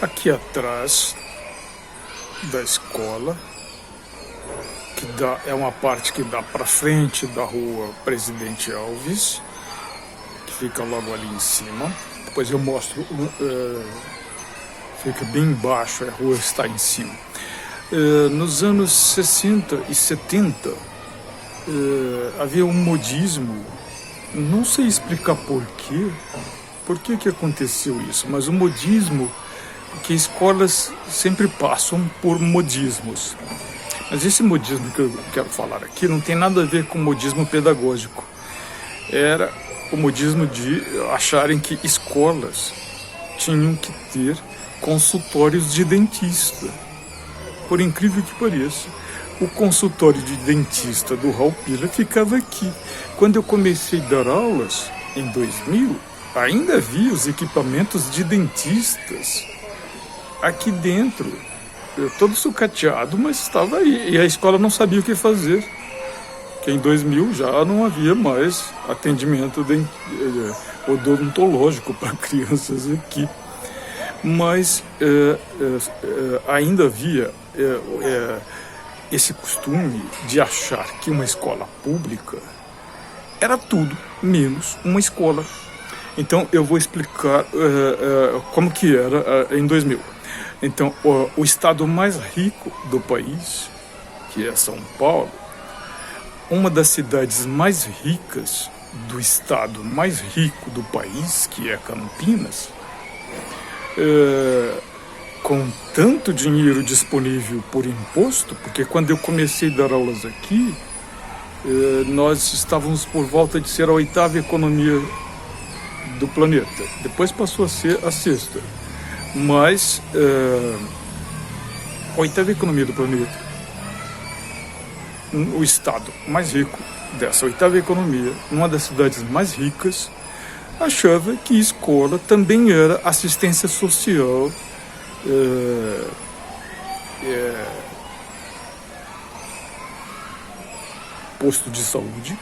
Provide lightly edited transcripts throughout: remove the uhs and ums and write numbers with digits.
Aqui atrás da escola, é uma parte que dá para frente da rua Presidente Alves, que fica logo ali em cima. Depois eu mostro, fica bem embaixo, a rua está em cima. Nos anos 60 e 70 havia um modismo, não sei explicar por que aconteceu isso, mas o modismo, que escolas sempre passam por modismos. Mas esse modismo que eu quero falar aqui não tem nada a ver com modismo pedagógico. Era o modismo de acharem que escolas tinham que ter consultórios de dentista. Por incrível que pareça, o consultório de dentista do Raul Pila ficava aqui. Quando eu comecei a dar aulas, em 2000, ainda havia os equipamentos de dentistas aqui dentro. Todo sucateado, mas estava aí. E a escola não sabia o que fazer. Porque em 2000 já não havia mais atendimento odontológico para crianças aqui. Mas ainda havia esse costume de achar que uma escola pública era tudo menos uma escola. Então eu vou explicar como que era em 2000. Então o estado mais rico do país, que é São Paulo, uma das cidades mais ricas do estado mais rico do país, que é Campinas, com tanto dinheiro disponível por imposto, porque quando eu comecei a dar aulas aqui, nós estávamos por volta de ser a 8ª economia do planeta. Depois passou a ser a 6ª. Mas a 8ª economia do planeta, o estado mais rico dessa 8ª economia, numa das cidades mais ricas, achava que escola também era assistência social, posto de saúde,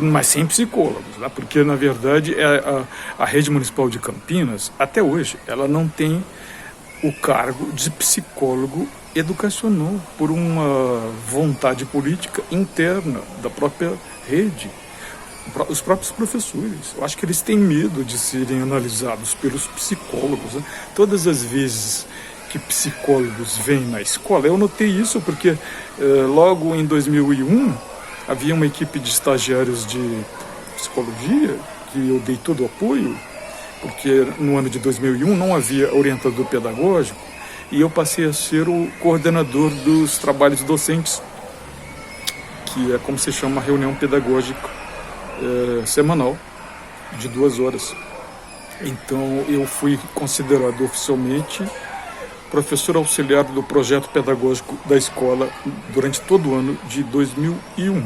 mas sem psicólogos, né? Porque na verdade a rede municipal de Campinas, até hoje, ela não tem o cargo de psicólogo educacional, por uma vontade política interna da própria rede. Os próprios professores, eu acho que eles têm medo de serem analisados pelos psicólogos, né? Todas as vezes que psicólogos vêm na escola, eu notei isso porque logo em 2001 havia uma equipe de estagiários de psicologia que eu dei todo o apoio, porque no ano de 2001 não havia orientador pedagógico, e eu passei a ser o coordenador dos trabalhos docentes, que é como se chama a reunião pedagógica semanal, de 2 horas. Então eu fui considerado oficialmente professor auxiliar do projeto pedagógico da escola durante todo o ano de 2001,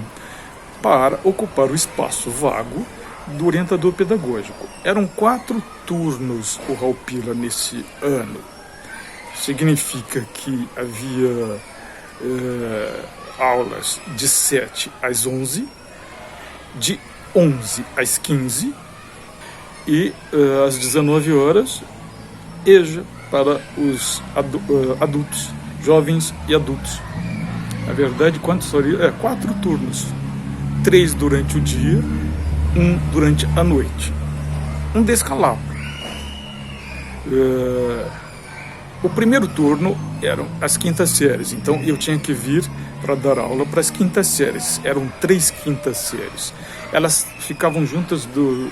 para ocupar o espaço vago do orientador pedagógico. Eram 4 turnos o Raul Pila nesse ano. Significa que havia aulas de 7 às 11, de 11 às 15 e às 19 horas, EJA, para os adultos, jovens e adultos. Na verdade, quantos seriam? 4 turnos. 3 durante o dia, 1 durante a noite. Um descalabro. O primeiro turno eram as 5ª séries, então eu tinha que vir para dar aula para as 5ª séries. Eram 3 5ª séries. Elas ficavam juntas do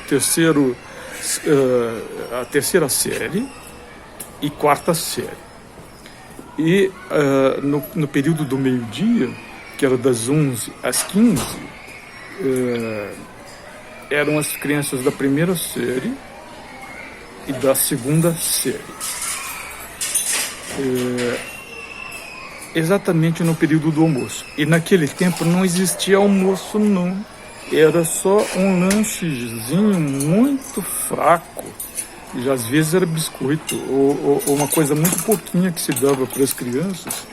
a 3ª série e 4ª série. E no período do meio-dia, que era das 11 às 15, eram as crianças da 1ª série e da 2ª série. Exatamente no período do almoço. E naquele tempo não existia almoço, não. Era só um lanchezinho muito fraco. E às vezes era biscoito, ou uma coisa muito pouquinha que se dava para as crianças.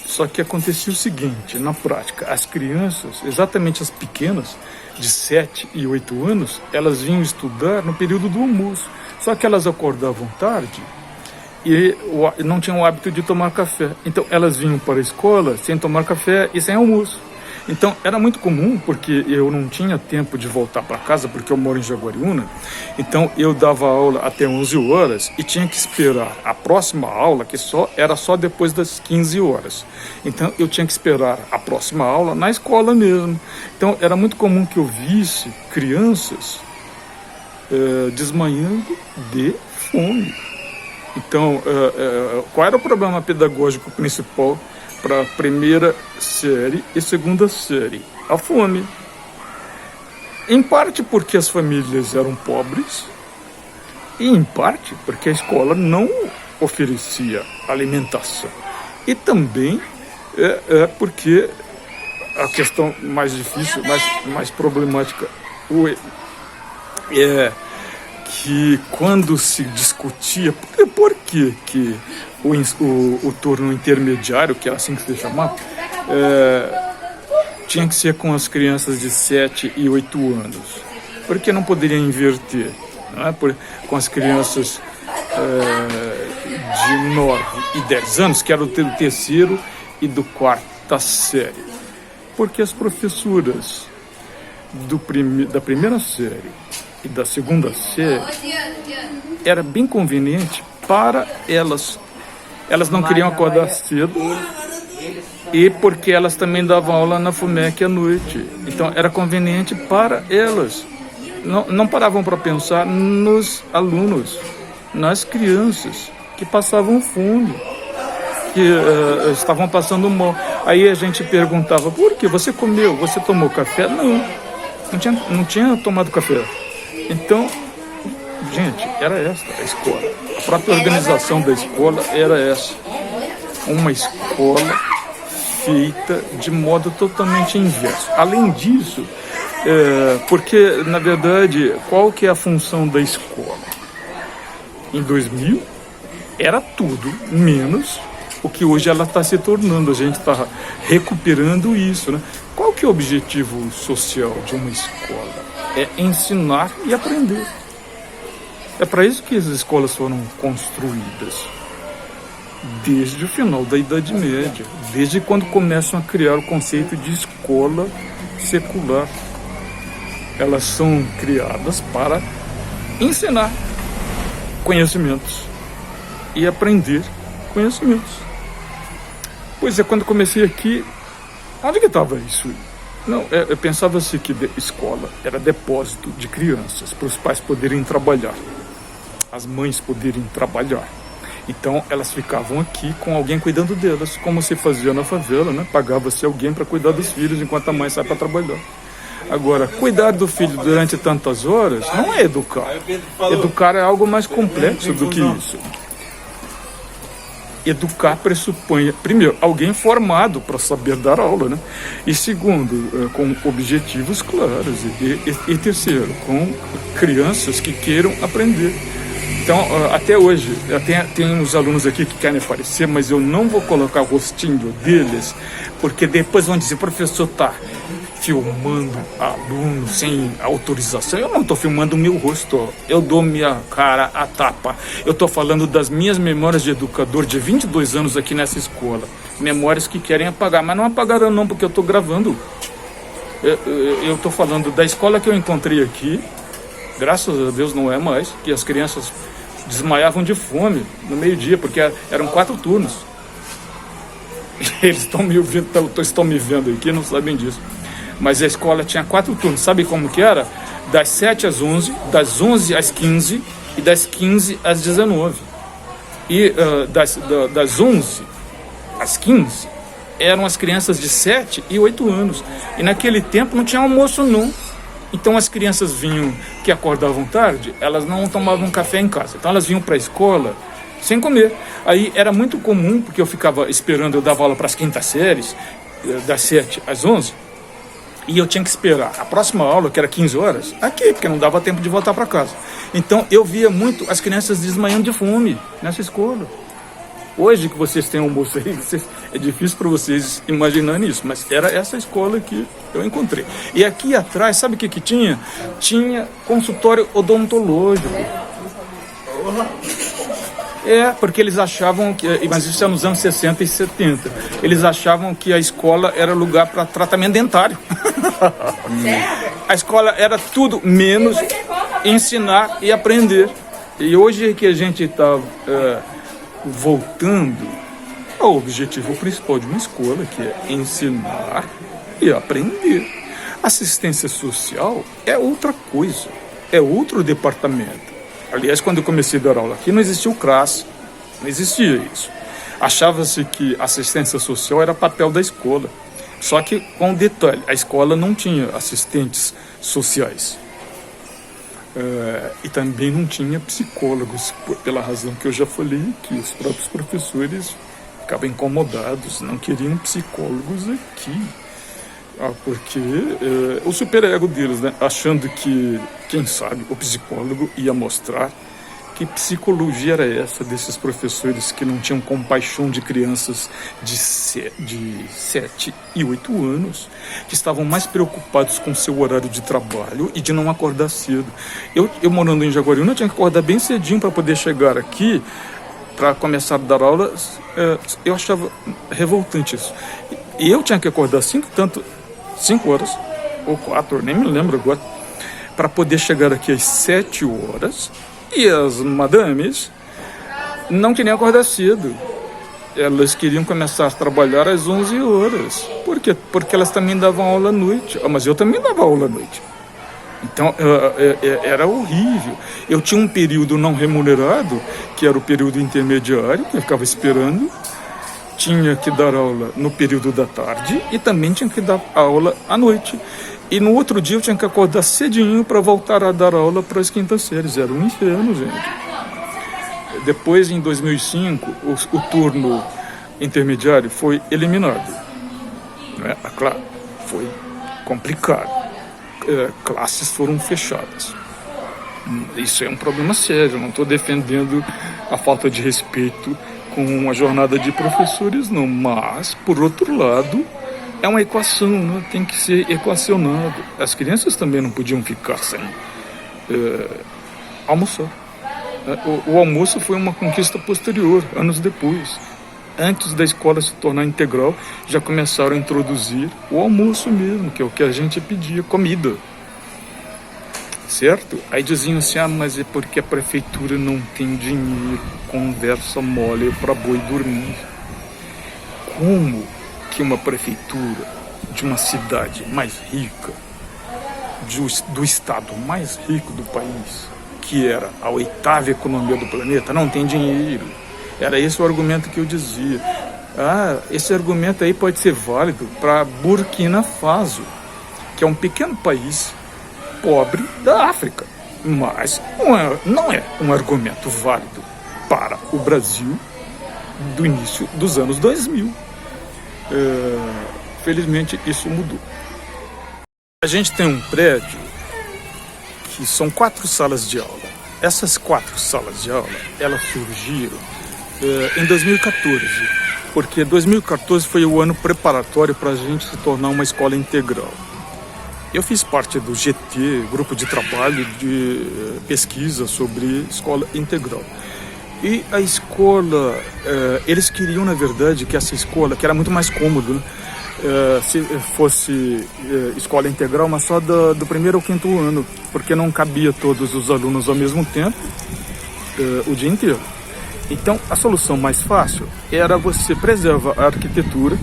Só que acontecia o seguinte, na prática, as crianças, exatamente as pequenas, de 7 e 8 anos, elas vinham estudar no período do almoço. Só que elas acordavam tarde e não tinham o hábito de tomar café. Então elas vinham para a escola sem tomar café e sem almoço. Então era muito comum, porque eu não tinha tempo de voltar para casa, porque eu moro em Jaguariúna. Então eu dava aula até 11 horas e tinha que esperar a próxima aula, que era só depois das 15 horas. Então eu tinha que esperar a próxima aula na escola mesmo. Então era muito comum que eu visse crianças desmanhando de fome. Então, qual era o problema pedagógico principal para a primeira série e segunda série? A fome. Em parte porque as famílias eram pobres e em parte porque a escola não oferecia alimentação. E também porque a questão mais difícil, mais problemática é que quando se discutia por que o turno intermediário, que é assim que se chama, tinha que ser com as crianças de 7 e 8 anos. Por que não poderia inverter? Não é? Com as crianças de 9 e 10 anos, que era do terceiro e do quarta série. Porque as professoras da primeira série e da segunda série era bem conveniente para elas. Elas não queriam acordar cedo e porque elas também davam aula na FUMEC à noite. Então era conveniente para elas. Não paravam para pensar nos alunos, nas crianças que passavam fome, que estavam passando mal. Aí a gente perguntava: por que? Você comeu? Você tomou café? Não tinha tomado café. Então, gente, era esta a escola. A própria organização da escola era essa. Uma escola feita de modo totalmente inverso. Além disso, porque, na verdade, qual que é a função da escola? Em 2000, era tudo, menos o que hoje ela está se tornando. A gente está recuperando isso, né? Qual que é o objetivo social de uma escola? É ensinar e aprender. É para isso que as escolas foram construídas. Desde o final da Idade Média. Desde quando começam a criar o conceito de escola secular. Elas são criadas para ensinar conhecimentos e aprender conhecimentos. Pois é, quando comecei aqui, onde que estava isso? Não, eu pensava assim que escola era depósito de crianças, para os pais poderem trabalhar, as mães poderem trabalhar. Então elas ficavam aqui com alguém cuidando delas, como se fazia na favela, né? Pagava-se alguém para cuidar dos filhos enquanto a mãe sai para trabalhar. Agora, cuidar do filho durante tantas horas não é educar. Educar é algo mais complexo do que isso. Educar pressupõe, primeiro, alguém formado para saber dar aula, né? E segundo, com objetivos claros. E terceiro, com crianças que queiram aprender. Então, até hoje, tem uns alunos aqui que querem aparecer, mas eu não vou colocar o rostinho deles, porque depois vão dizer: professor, tá filmando aluno sem autorização. Eu não estou filmando o meu rosto, eu dou minha cara a tapa. Eu estou falando das minhas memórias de educador de 22 anos aqui nessa escola. Memórias que querem apagar, mas não apagaram não, porque eu estou gravando. Eu estou falando da escola que eu encontrei aqui, graças a Deus não é mais, que as crianças desmaiavam de fome no meio-dia, porque eram 4 turnos. Eles estão me vendo aqui, não sabem disso. Mas a escola tinha 4 turnos. Sabe como que era? Das 7 às 11, das 11 às 15 e das 15 às 19. E das 11 às 15 eram as crianças de 7 e 8 anos. E naquele tempo não tinha almoço não. Então as crianças que acordavam tarde, elas não tomavam café em casa. Então elas vinham para a escola sem comer. Aí era muito comum, porque eu ficava esperando, eu dava aula para as quintas séries, das 7 às 11, e eu tinha que esperar a próxima aula, que era 15 horas, aqui, porque não dava tempo de voltar para casa. Então eu via muito as crianças desmaiando de fome nessa escola. Hoje que vocês têm almoço aí, é difícil para vocês imaginarem isso, mas era essa escola que eu encontrei. E aqui atrás, sabe o que tinha? Tinha consultório odontológico. Porque eles achavam que, mas isso é nos anos 60 e 70, eles achavam que a escola era lugar para tratamento dentário. A escola era tudo menos ensinar e aprender. E hoje que a gente está voltando ao objetivo principal de uma escola, que é ensinar e aprender. Assistência social é outra coisa, é outro departamento. Aliás, quando eu comecei a dar aula aqui, não existia o CRAS, não existia isso. Achava-se que assistência social era papel da escola. Só que, com um detalhe, a escola não tinha assistentes sociais. E também não tinha psicólogos, pela razão que eu já falei, que os próprios professores ficavam incomodados, não queriam psicólogos aqui. Porque o superego deles, né, achando que, quem sabe, o psicólogo ia mostrar que psicologia era essa desses professores que não tinham compaixão de crianças de 7 e 8 anos, que estavam mais preocupados com seu horário de trabalho e de não acordar cedo. Eu morando em Jaguariúna, eu tinha que acordar bem cedinho para poder chegar aqui, para começar a dar aula. Eu achava revoltante isso. E eu tinha que acordar 5 horas, ou 4, nem me lembro agora, para poder chegar aqui às 7 horas, e as madames não queriam acordar cedo. Elas queriam começar a trabalhar às 11 horas. Por quê? Porque elas também davam aula à noite. Mas eu também dava aula à noite. Então, era horrível. Eu tinha um período não remunerado, que era o período intermediário, que eu ficava esperando. Tinha que dar aula no período da tarde e também tinha que dar aula à noite. E no outro dia eu tinha que acordar cedinho para voltar a dar aula para as quintas séries. Era um inferno, gente. Depois, em 2005, o turno intermediário foi eliminado. Né? Claro, foi complicado. Classes foram fechadas. Isso é um problema sério. Eu não estou defendendo a falta de respeito com a jornada de professores, não. Mas, por outro lado, é uma equação, né? Tem que ser equacionado. As crianças também não podiam ficar sem almoçar. O almoço foi uma conquista posterior, anos depois. Antes da escola se tornar integral, já começaram a introduzir o almoço mesmo, que é o que a gente pedia, comida. Certo? Aí diziam assim, mas é porque a prefeitura não tem dinheiro, conversa mole para boi dormir. Como que uma prefeitura de uma cidade mais rica, do estado mais rico do país, que era a 8ª economia do planeta, não tem dinheiro? Era esse o argumento que eu dizia. Esse argumento aí pode ser válido para Burkina Faso, que é um pequeno país pobre da África, mas não é um argumento válido para o Brasil do início dos anos 2000. Felizmente isso mudou. A gente tem um prédio que são 4 salas de aula. Essas 4 salas de aula, elas surgiram em 2014, porque 2014 foi o ano preparatório para a gente se tornar uma escola integral. Eu fiz parte do GT, Grupo de Trabalho de Pesquisa sobre Escola Integral. E a escola, eles queriam, na verdade, que essa escola, que era muito mais cômodo, né, se fosse escola integral, mas só do 1º ao 5º ano, porque não cabia todos os alunos ao mesmo tempo, o dia inteiro. Então, a solução mais fácil era você preservar a arquitetura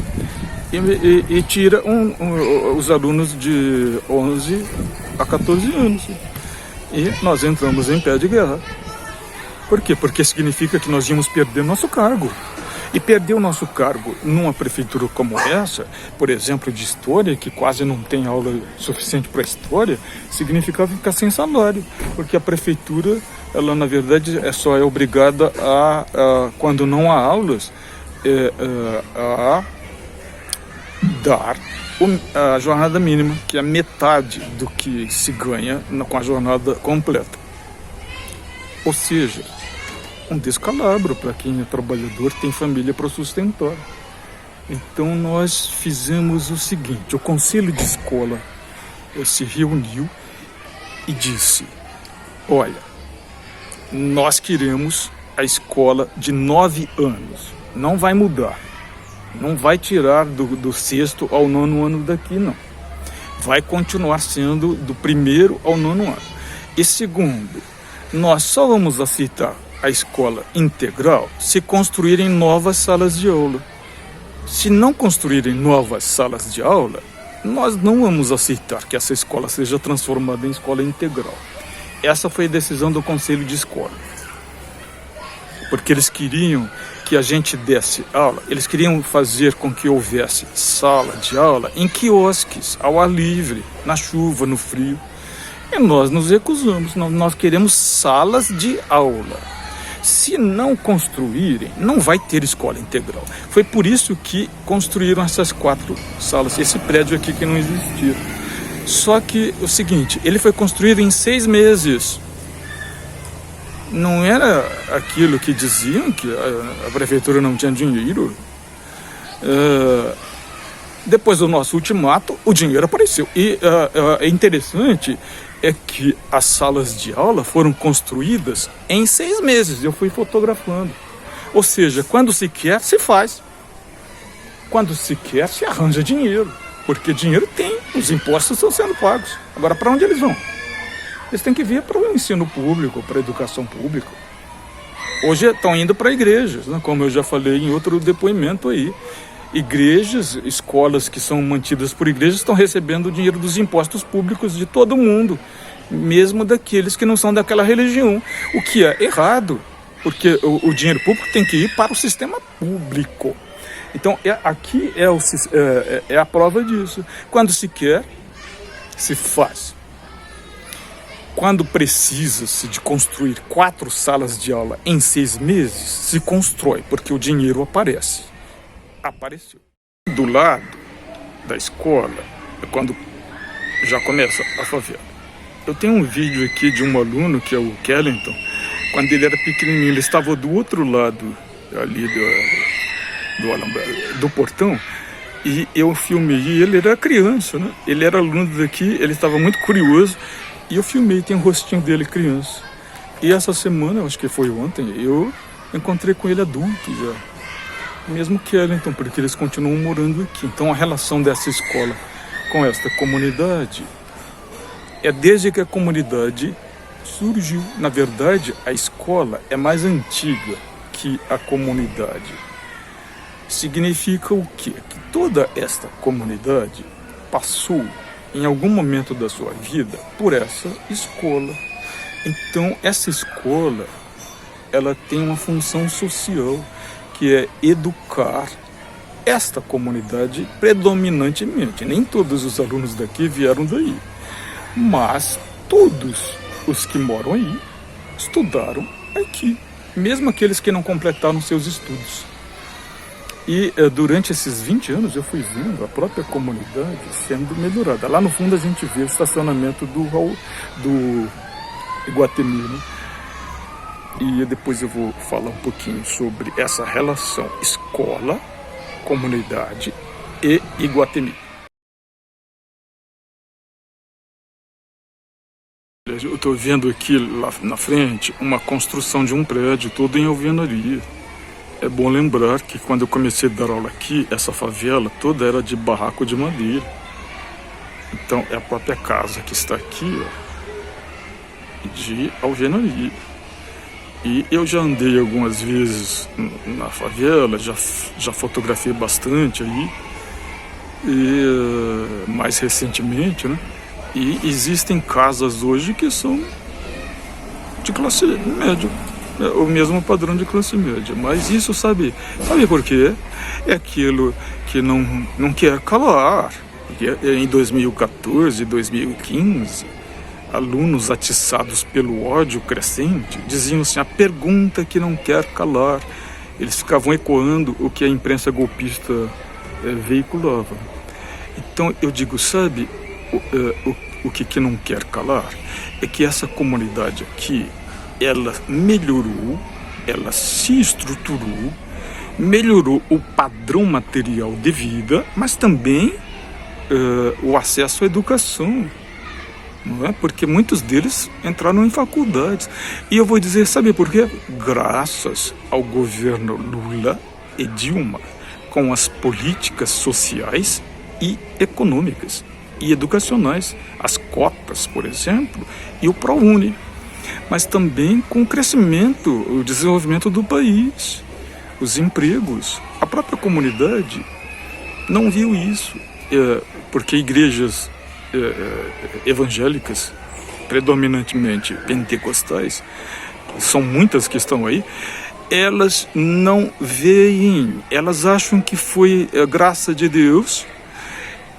e tira os alunos de 11 a 14 anos. E nós entramos em pé de guerra. Por quê? Porque significa que nós íamos perder nosso cargo. E perder o nosso cargo numa prefeitura como essa, por exemplo, de história, que quase não tem aula suficiente para história, significava ficar sem salário. Porque a prefeitura, ela na verdade só é obrigada quando não há aulas, a dar a jornada mínima, que é metade do que se ganha com a jornada completa. Ou seja, um descalabro para quem é trabalhador, tem família para sustentar. Então nós fizemos o seguinte: o conselho de escola se reuniu e disse: olha, nós queremos a escola de 9 anos, não vai mudar, não vai tirar do 6º ao 9º ano daqui, não. Vai continuar sendo do 1º ao 9º ano. E segundo, nós só vamos aceitar a escola integral se construírem novas salas de aula. Se não construírem novas salas de aula, nós não vamos aceitar que essa escola seja transformada em escola integral. Essa foi a decisão do conselho de escola. Porque eles queriam que a gente desse aula, eles queriam fazer com que houvesse sala de aula em quiosques, ao ar livre, na chuva, no frio. E nós nos recusamos, nós queremos salas de aula. Se não construírem, não vai ter escola integral. Foi por isso que construíram essas 4 salas, esse prédio aqui que não existia. Só que o seguinte, ele foi construído em 6 meses. Não era aquilo que diziam, que a prefeitura não tinha dinheiro. Depois do nosso ultimato, o dinheiro apareceu. E é interessante é que as salas de aula foram construídas em 6 meses. Eu fui fotografando. Ou seja, quando se quer, se faz. Quando se quer, se arranja dinheiro. Porque dinheiro tem, os impostos estão sendo pagos. Agora, para onde eles vão? Eles têm que vir para o ensino público, para a educação pública. Hoje estão indo para igrejas, né? Como eu já falei em outro depoimento aí. Igrejas, escolas que são mantidas por igrejas estão recebendo o dinheiro dos impostos públicos de todo mundo, mesmo daqueles que não são daquela religião, o que é errado, porque o dinheiro público tem que ir para o sistema público. Então, aqui é a prova disso. Quando se quer, se faz. Quando precisa-se de construir 4 salas de aula em 6 meses, se constrói, porque o dinheiro aparece. Apareceu. Do lado da escola é quando já começa a favela. Eu tenho um vídeo aqui de um aluno, que é o Kellington, quando ele era pequenininho, ele estava do outro lado ali do portão, e eu filmei ele, era criança, né? Ele era aluno daqui, ele estava muito curioso, e eu filmei, tem o rostinho dele criança. E essa semana, acho que foi ontem, eu encontrei com ele adulto já. Mesmo que Kellington, porque eles continuam morando aqui. Então a relação dessa escola com esta comunidade é desde que a comunidade surgiu. Na verdade, a escola é mais antiga que a comunidade. Significa o quê? Que toda esta comunidade passou, em algum momento da sua vida, por essa escola. Então essa escola, ela tem uma função social, que é educar esta comunidade predominantemente. Nem todos os alunos daqui vieram daí, mas todos os que moram aí estudaram aqui, mesmo aqueles que não completaram seus estudos. E durante esses 20 anos eu fui vendo a própria comunidade sendo melhorada. Lá no fundo a gente vê o estacionamento do Iguatemi, né? E depois eu vou falar um pouquinho sobre essa relação escola, comunidade e Iguatemi. Eu estou vendo aqui lá na frente uma construção de um prédio todo em alvenaria. É bom lembrar que quando eu comecei a dar aula aqui, essa favela toda era de barraco de madeira. Então é a própria casa que está aqui, ó, de alvenaria. E eu já andei algumas vezes na favela, já fotografei bastante aí, e mais recentemente, né? E existem casas hoje que são de classe média, o mesmo padrão de classe média. Mas isso, sabe por quê? É aquilo que não quer calar. Porque em 2014, 2015... alunos atiçados pelo ódio crescente diziam assim, a pergunta que não quer calar. Eles ficavam ecoando o que a imprensa golpista veiculava. Então eu digo, sabe, o que não quer calar é que essa comunidade aqui, ela melhorou ela se estruturou, melhorou o padrão material de vida, mas também o acesso à educação, não é? Porque muitos deles entraram em faculdades. E eu vou dizer, sabe por quê? Graças ao governo Lula e Dilma, com as políticas sociais e econômicas e educacionais, as cotas, por exemplo, e o ProUni, mas também com o crescimento, o desenvolvimento do país, os empregos. A própria comunidade não viu isso, porque igrejas evangélicas, predominantemente pentecostais, são muitas que estão aí, elas não veem, elas acham que foi a graça de Deus,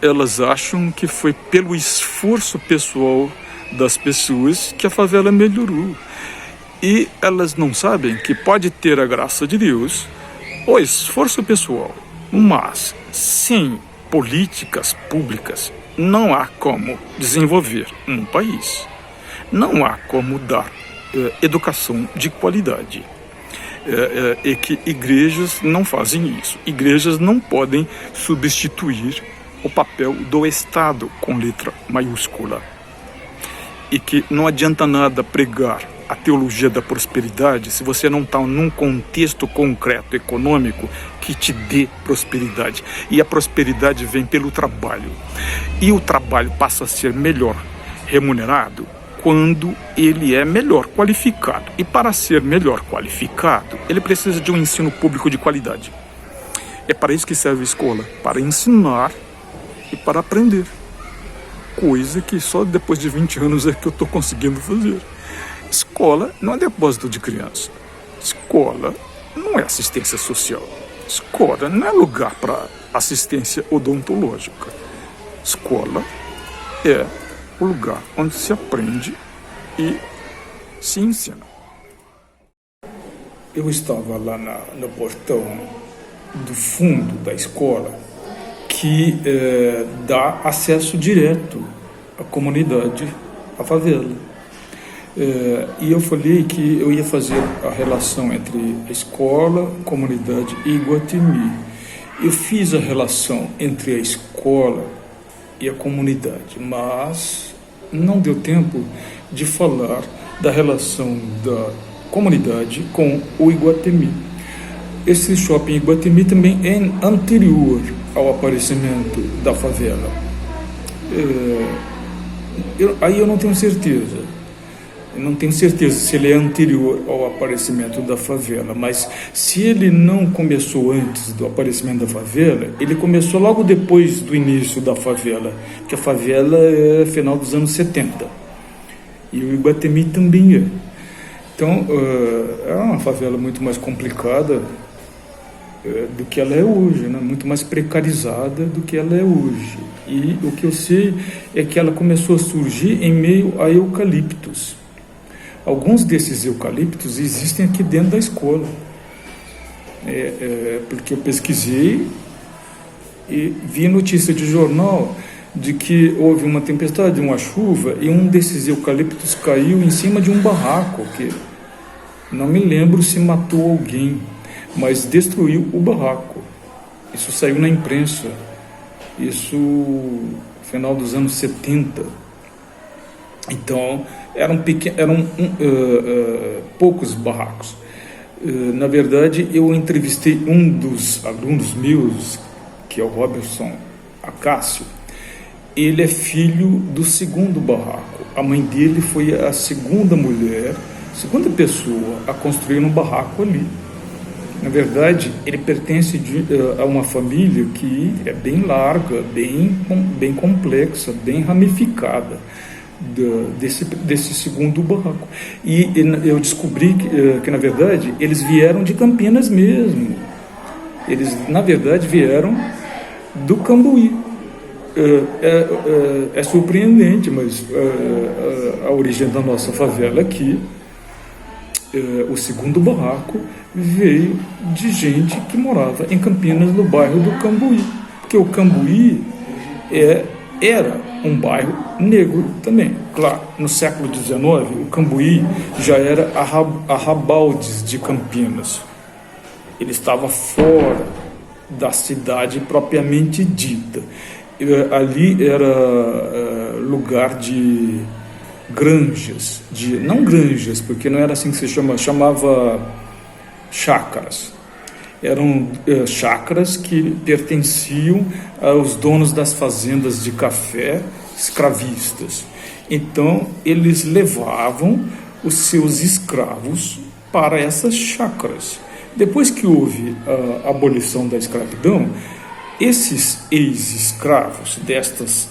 elas acham que foi pelo esforço pessoal das pessoas que a favela melhorou. E elas não sabem que pode ter a graça de Deus, o esforço pessoal, mas sem políticas públicas não há como desenvolver um país, não há como dar educação de qualidade. E que igrejas não fazem isso. Igrejas não podem substituir o papel do Estado com letra maiúscula. E que não adianta nada pregar a teologia da prosperidade se você não está num contexto concreto econômico que te dê prosperidade. E a prosperidade vem pelo trabalho. E o trabalho passa a ser melhor remunerado quando ele é melhor qualificado. E para ser melhor qualificado, ele precisa de um ensino público de qualidade. É para isso que serve a escola, para ensinar e para aprender. Coisa que só depois de 20 anos é que eu estou conseguindo fazer. Escola não é depósito de criança. Escola não é assistência social. Escola não é lugar para assistência odontológica. Escola é o lugar onde se aprende e se ensina. Eu estava lá no portão do fundo da escola, que dá acesso direto à comunidade, à favela. E eu falei que eu ia fazer a relação entre a escola, comunidade e Iguatemi. Eu fiz a relação entre a escola e a comunidade, mas não deu tempo de falar da relação da comunidade com o Iguatemi. Esse shopping Iguatemi também é anterior ao aparecimento da favela. Aí eu não tenho certeza. Eu não tenho certeza se ele é anterior ao aparecimento da favela, mas se ele não começou antes do aparecimento da favela, ele começou logo depois do início da favela, que a favela é final dos anos 70. E o Iguatemi também é. Então, é uma favela muito mais complicada do que ela é hoje, né? Muito mais precarizada do que ela é hoje. E o que eu sei é que ela começou a surgir em meio a eucaliptos. Alguns desses eucaliptos existem aqui dentro da escola, porque eu pesquisei e vi notícia de jornal de que houve uma tempestade, uma chuva, e um desses eucaliptos caiu em cima de um barraco, que não me lembro se matou alguém, mas destruiu o barraco. Isso saiu na imprensa, isso no final dos anos 70. Então, eram poucos barracos. Na verdade, eu entrevistei um dos alunos meus, que é o Robertson Acácio. Ele é filho do segundo barraco. A mãe dele foi a segunda mulher, segunda pessoa a construir um barraco ali. Na verdade, ele pertence a uma família que é bem larga, bem complexa, bem ramificada. Desse segundo barraco. E eu descobri que, na verdade, eles vieram de Campinas mesmo. Eles, na verdade, vieram do Cambuí. É surpreendente, mas a origem da nossa favela aqui, o segundo barraco, veio de gente que morava em Campinas, no bairro do Cambuí. Porque o Cambuí é era um bairro negro também. Claro, no século XIX, o Cambuí já era arrabaldes de Campinas. Ele estava fora da cidade propriamente dita. Ali era lugar de granjas, não granjas, porque não era assim que se chamava chácaras. Eram chácaras que pertenciam aos donos das fazendas de café, escravistas. Então, eles levavam os seus escravos para essas chácaras. Depois que houve a abolição da escravidão, esses ex-escravos destas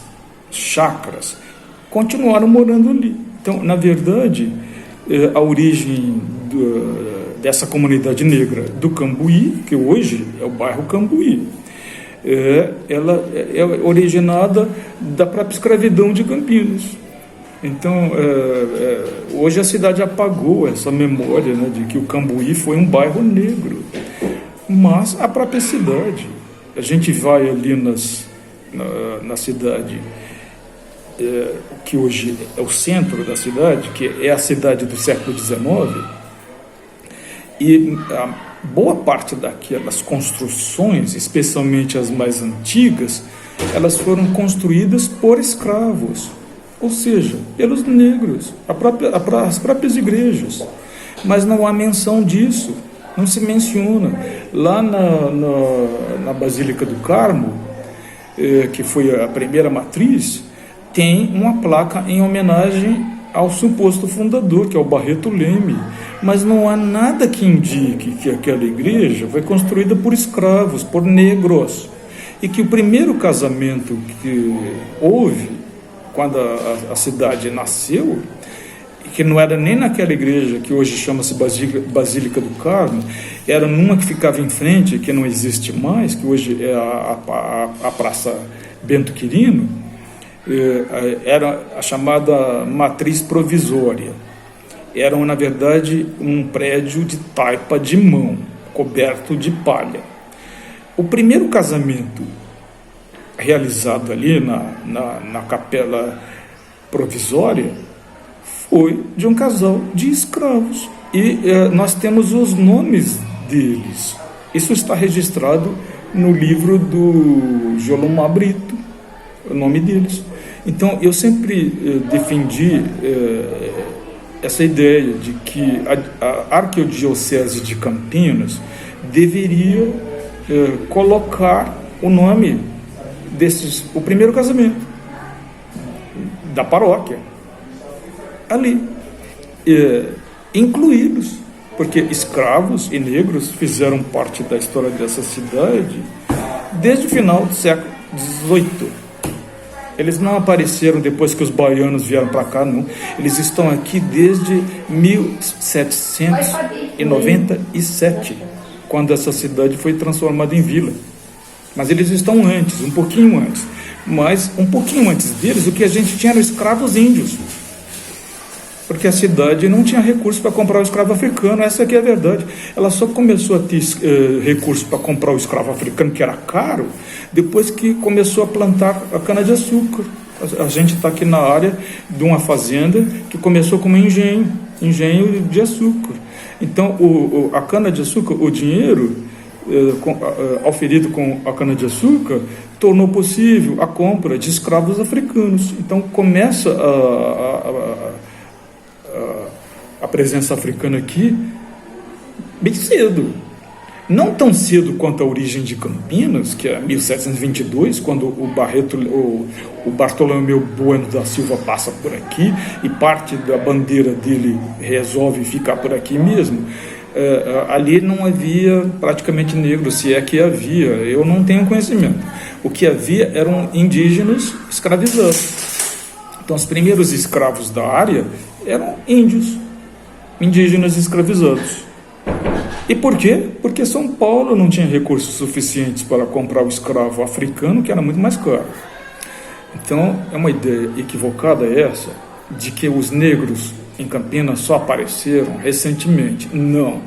chácaras continuaram morando ali. Então, na verdade, a origem dessa comunidade negra do Cambuí, que hoje é o bairro Cambuí, ela é originada da própria escravidão de Campinas. Então, hoje a cidade apagou essa memória, né, de que o Cambuí foi um bairro negro, mas a própria cidade, a gente vai ali na cidade, que hoje é o centro da cidade, que é a cidade do século XIX, e a boa parte daquelas construções, especialmente as mais antigas, elas foram construídas por escravos, ou seja, pelos negros, as próprias igrejas. Mas não há menção disso, não se menciona. Lá na Basílica do Carmo, que foi a primeira matriz, tem uma placa em homenagem ao suposto fundador, que é o Barreto Leme, mas não há nada que indique que aquela igreja foi construída por escravos, por negros, e que o primeiro casamento que houve quando a cidade nasceu, que não era nem naquela igreja que hoje chama-se Basílica do Carmo, era numa que ficava em frente, que não existe mais, que hoje é a Praça Bento Quirino, era a chamada matriz provisória. Era, na verdade, um prédio de taipa de mão, coberto de palha. O primeiro casamento realizado ali na capela provisória foi de um casal de escravos. E nós temos os nomes deles. Isso está registrado no livro do Jolomar Brito, o nome deles. Então, eu sempre defendi essa ideia de que a Arquidiocese de Campinas deveria colocar o nome o primeiro casamento da paróquia ali, incluídos, porque escravos e negros fizeram parte da história dessa cidade desde o final do século XVIII. Eles não apareceram depois que os baianos vieram para cá, não. Eles estão aqui desde 1797, quando essa cidade foi transformada em vila. Mas eles estão antes, um pouquinho antes. Mas um pouquinho antes deles, o que a gente tinha eram escravos índios. Porque a cidade não tinha recurso para comprar o escravo africano, essa aqui é a verdade. Ela só começou a ter recurso para comprar o escravo africano, que era caro, depois que começou a plantar a cana-de-açúcar. A gente está aqui na área de uma fazenda que começou como engenho de açúcar. Então, a cana-de-açúcar, o dinheiro auferido com a cana-de-açúcar, tornou possível a compra de escravos africanos. Então, começa a presença africana aqui bem cedo. Não tão cedo quanto a origem de Campinas, que é 1722, quando o Bartolomeu Bueno da Silva passa por aqui e parte da bandeira dele resolve ficar por aqui mesmo. Ali não havia praticamente negros, se é que havia, eu não tenho conhecimento. O que havia eram indígenas escravizados. Então, os primeiros escravos da área eram indígenas escravizados. E por quê? Porque São Paulo não tinha recursos suficientes para comprar o escravo africano, que era muito mais caro. Então, é uma ideia equivocada essa, de que os negros em Campinas só apareceram recentemente. Não,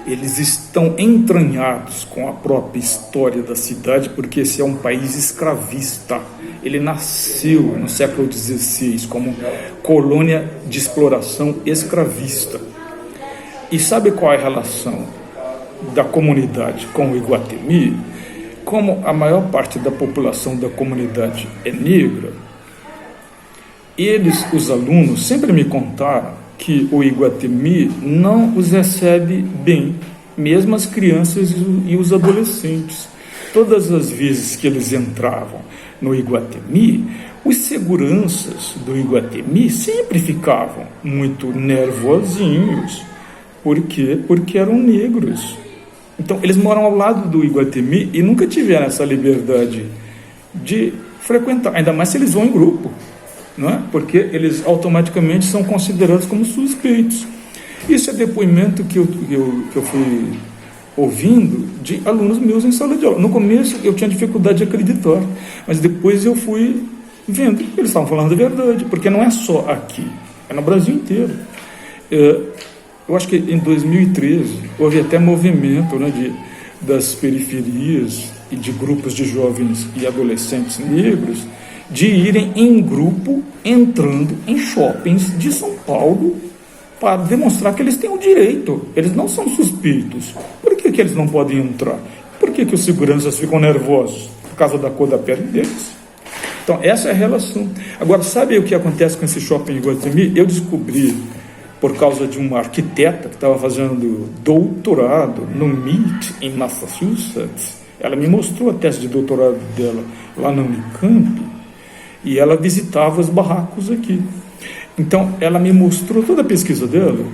eles estão entranhados com a própria história da cidade, porque esse é um país escravista. ele nasceu no século XVI como colônia de exploração escravista. E sabe qual é a relação da comunidade com o Iguatemi? Como a maior parte da população da comunidade é negra, eles, os alunos, sempre me contaram que o Iguatemi não os recebe bem, mesmo as crianças e os adolescentes. Todas as vezes que eles entravam no Iguatemi, os seguranças do Iguatemi sempre ficavam muito nervosinhos. Por quê? Porque eram negros. Então, eles moram ao lado do Iguatemi e nunca tiveram essa liberdade de frequentar, ainda mais se eles vão em grupo, não é? Porque eles automaticamente são considerados como suspeitos. Isso é depoimento que eu fui ouvindo de alunos meus em sala de aula. No começo eu tinha dificuldade de acreditar, mas depois eu fui vendo que eles estavam falando a verdade, porque não é só aqui, é no Brasil inteiro. Eu acho que em 2013 houve até movimento, né, das periferias e de grupos de jovens e adolescentes negros de irem em grupo entrando em shoppings de São Paulo para demonstrar que eles têm o direito, eles não são suspeitos. Por que eles não podem entrar? Por que os seguranças ficam nervosos? Por causa da cor da pele deles. Então, essa é a relação. Agora, sabe o que acontece com esse shopping em Iguatemi? Eu descobri, por causa de uma arquiteta que estava fazendo doutorado no MIT, em Massachusetts. Ela me mostrou a tese de doutorado dela lá na Unicamp, e ela visitava os barracos aqui. Então, ela me mostrou toda a pesquisa dela,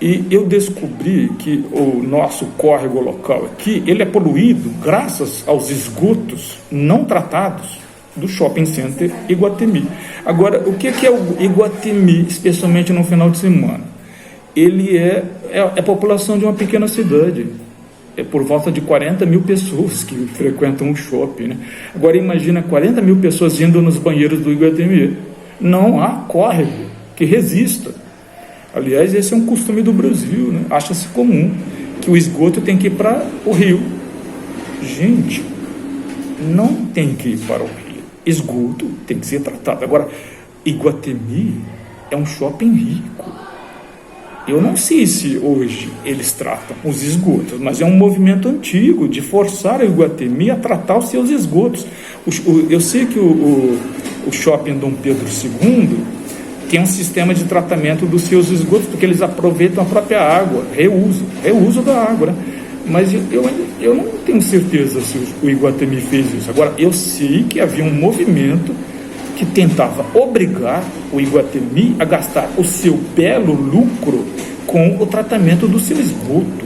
e eu descobri que o nosso córrego local aqui, ele é poluído graças aos esgotos não tratados do Shopping Center Iguatemi. Agora, o que é o Iguatemi, especialmente no final de semana? Ele é a população de uma pequena cidade. É por volta de 40 mil pessoas que frequentam o shopping, né? Agora, imagina 40 mil pessoas indo nos banheiros do Iguatemi. Não há córrego que resista. Aliás, esse é um costume do Brasil, né? Acha-se comum que o esgoto tem que ir para o rio. Gente, não tem que ir para o rio. Esgoto tem que ser tratado. Agora, Iguatemi é um shopping rico. Eu não sei se hoje eles tratam os esgotos, mas é um movimento antigo de forçar a Iguatemi a tratar os seus esgotos. Eu sei que o shopping Dom Pedro II tem um sistema de tratamento dos seus esgotos, porque eles aproveitam a própria água, reuso da água, né? Mas eu não tenho certeza se o Iguatemi fez isso. Agora, eu sei que havia um movimento que tentava obrigar o Iguatemi a gastar o seu belo lucro com o tratamento do seu esgoto.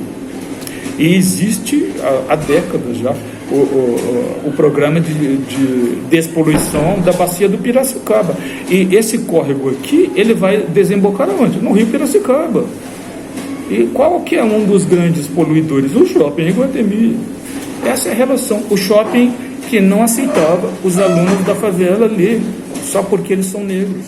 E existe há décadas já o programa de despoluição da bacia do Piracicaba. E esse córrego aqui, ele vai desembocar aonde? No rio Piracicaba. E qual que é um dos grandes poluidores? O shopping Iguatemi. Essa é a relação. O shopping que não aceitava os alunos da favela ler, só porque eles são negros.